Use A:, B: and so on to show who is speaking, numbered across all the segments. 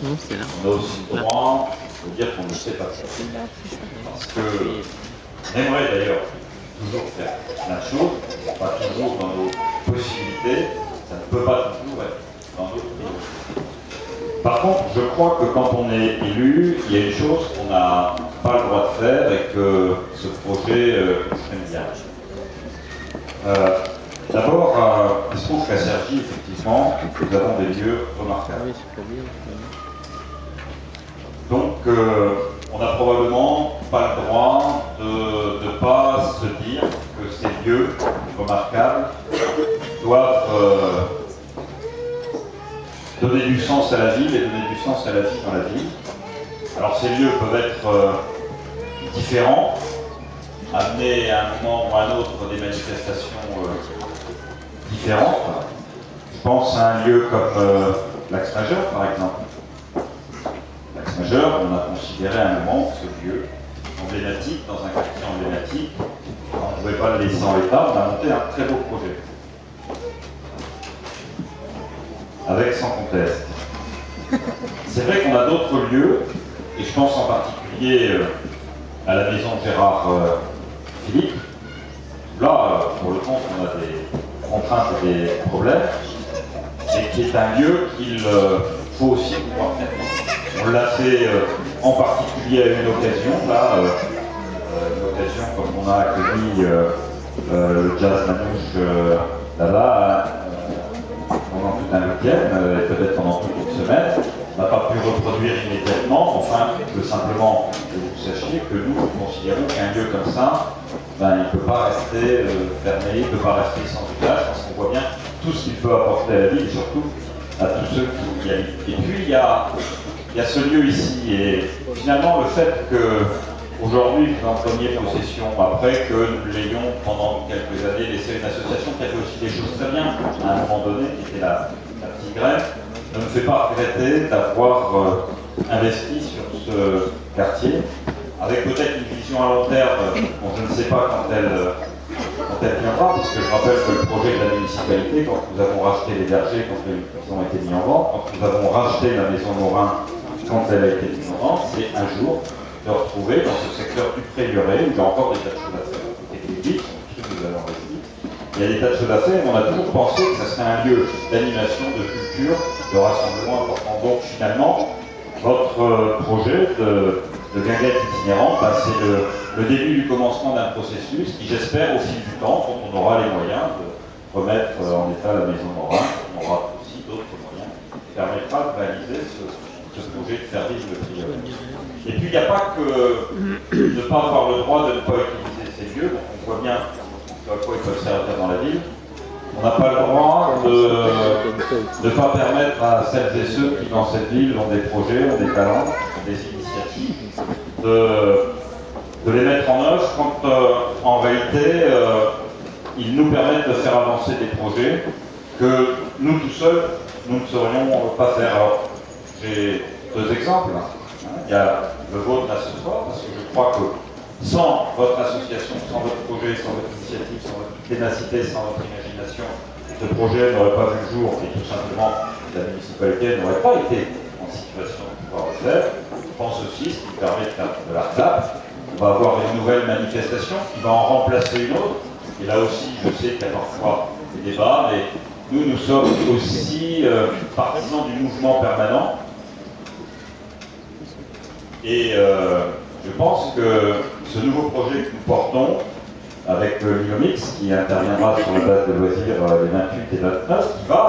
A: Non, c'est là.
B: On a aussi le droit de dire qu'on ne sait pas faire. Parce que on aimerait d'ailleurs toujours faire plein de choses, pas toujours dans nos possibilités, ça ne peut pas toujours être dans nos priorités. Par contre, je crois que quand on est élu, il y a une chose qu'on n'a pas le droit de faire et que ce projet exprime bien. D'abord, il se trouve qu'à Cergy, effectivement, nous avons des lieux remarquables. Donc, on n'a probablement pas le droit de ne pas se dire que ces lieux remarquables doivent donner du sens à la ville et donner du sens à la vie dans la ville. Alors, ces lieux peuvent être différents, amener à un moment ou à un autre des manifestations différentes. Je pense à un lieu comme l'Axe Majeur, par exemple. L'Axe Majeur, on a considéré à un moment ce lieu emblématique, dans un quartier emblématique. On ne pouvait pas le laisser en l'état, on a monté un très beau projet. Avec sans conteste. C'est vrai qu'on a d'autres lieux, et je pense en particulier à la maison Gérard Philippe. Là, pour le compte, on a des contraintes et des problèmes, et qui est un lieu qu'il faut aussi pouvoir faire. On l'a fait en particulier à une occasion, là, une occasion comme on a accueilli le jazz manouche là-bas pendant tout un week-end, et peut-être pendant toute une semaine. On n'a pas pu reproduire immédiatement, enfin, je veux simplement que vous sachiez que nous considérons qu'un lieu comme ça, ben, il ne peut pas rester fermé, il ne peut pas rester sans usage, parce qu'on voit bien tout ce qu'il peut apporter à la ville, et surtout à tous ceux qui y habitent. Et puis, il y a ce lieu ici, et finalement, le fait que aujourd'hui, vous en preniez possession, après que nous l'ayons pendant quelques années laissé une association qui a fait aussi des choses très bien, à un moment donné, qui était la petite graine, ne me fait pas regretter d'avoir investi sur ce quartier, avec peut-être une vision à long terme, bon, je ne sais pas quand elle viendra, parce que je rappelle que le projet de la municipalité, quand nous avons racheté les vergers, quand ils ont été mis en vente, quand nous avons racheté la maison Morin, quand elle a été mise en vente, c'est un jour de retrouver dans ce secteur du Pré-Lieuret, où il y a encore des tas de choses à faire. Et les villes, sont tous nous avons investi. Il y a des tas de choses à faire, mais on a toujours pensé que ça serait un lieu d'animation, de culture, de rassemblement important. Donc finalement, votre projet de guinguette itinérante, bah, c'est le début du commencement d'un processus qui, j'espère, au fil du temps, quand on aura les moyens de remettre en état la maison Morin, on aura aussi d'autres moyens, permettra de réaliser ce projet de faire vivre le Prieuré. Et puis il n'y a pas que de ne pas avoir le droit de ne pas utiliser ces lieux, donc on voit bien à quoi ils peuvent servir dans la ville. On n'a pas le droit de ne pas permettre à celles et ceux qui dans cette ville ont des projets, ont des talents, ont des initiatives, de les mettre en œuvre quand en réalité ils nous permettent de faire avancer des projets que nous tout seuls, nous ne saurions pas faire. Alors, j'ai deux exemples. Il y a le vôtre là ce soir, parce que je crois que sans votre association, sans votre projet, sans votre initiative, sans votre ténacité, sans votre imagination, ce projet n'aurait pas vu le jour et tout simplement la municipalité n'aurait pas été en situation de pouvoir le faire. Je pense aussi, ce qui permet de faire de la RDAP, on va avoir une nouvelle manifestation qui va en remplacer une autre. Et là aussi, je sais qu'il y a parfois des débats, mais nous sommes aussi partisans du mouvement permanent. Et je pense que ce nouveau projet que nous portons, avec l'IOMIX, qui interviendra sur la base de loisirs les 28 et 29, qui va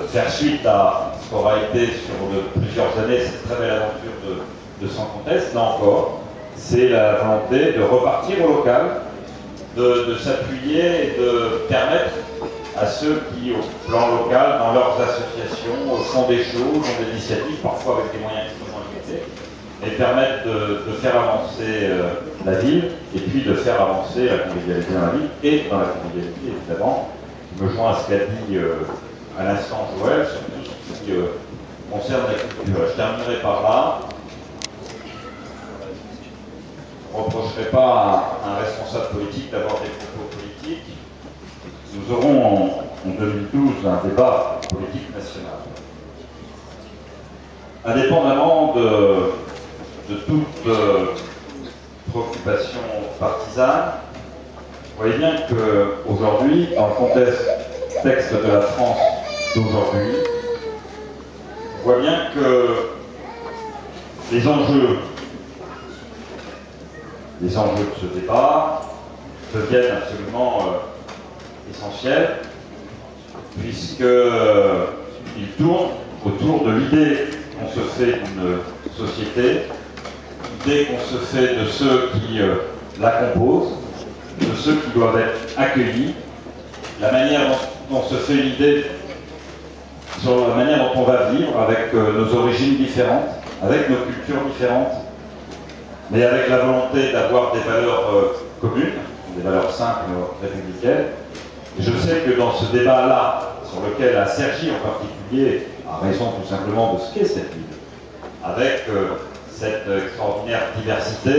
B: faire suite à ce qu'aura été sur plusieurs années cette très belle aventure de Sans Conteste, là encore, c'est la volonté de repartir au local, de s'appuyer et de permettre à ceux qui, au plan local, dans leurs associations, font des choses, ont des initiatives, parfois avec des moyens extrêmement limités, et permettre de faire avancer la ville, et puis de faire avancer la convivialité dans la ville, et dans la convivialité, évidemment, je me joins à ce qu'a dit à l'instant Joël, sur tout ce qui concerne la culture. Je terminerai par là. Je ne reprocherai pas à un responsable politique d'avoir des propos politiques. Nous aurons en 2012 un débat politique national. indépendamment de toute préoccupation partisane, vous voyez bien qu'aujourd'hui, dans le contexte de la France d'aujourd'hui, on voit bien que les enjeux de ce débat deviennent absolument essentiels, puisqu'ils tournent autour de l'idée qu'on se fait d'une société, l'idée qu'on se fait de ceux qui la composent, de ceux qui doivent être accueillis, la manière dont se fait l'idée sur la manière dont on va vivre avec nos origines différentes, avec nos cultures différentes, mais avec la volonté d'avoir des valeurs communes, des valeurs simples et républicaines. Et je sais que dans ce débat-là, sur lequel a Cergy en particulier a raison tout simplement de ce qu'est cette ville, avec cette extraordinaire diversité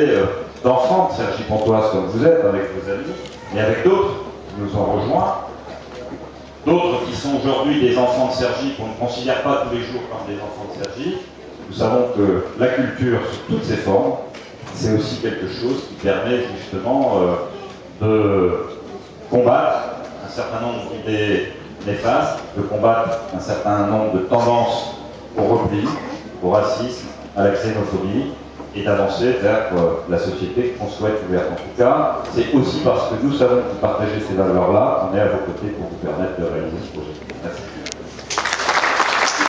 B: d'enfants de Cergy Pontoise comme vous êtes, avec vos amis, et avec d'autres qui nous ont rejoints, d'autres qui sont aujourd'hui des enfants de Cergy qu'on ne considère pas tous les jours comme des enfants de Cergy. Nous savons que la culture, sous toutes ses formes, c'est aussi quelque chose qui permet justement de combattre un certain nombre d'idées néfastes, de combattre un certain nombre de tendances au repli, au racisme, à la xénophobie, et d'avancer vers la société qu'on souhaite ouverte. En tout cas, c'est aussi parce que nous savons que vous partagez ces valeurs-là qu'on est à vos côtés pour vous permettre de réaliser ce projet. Merci.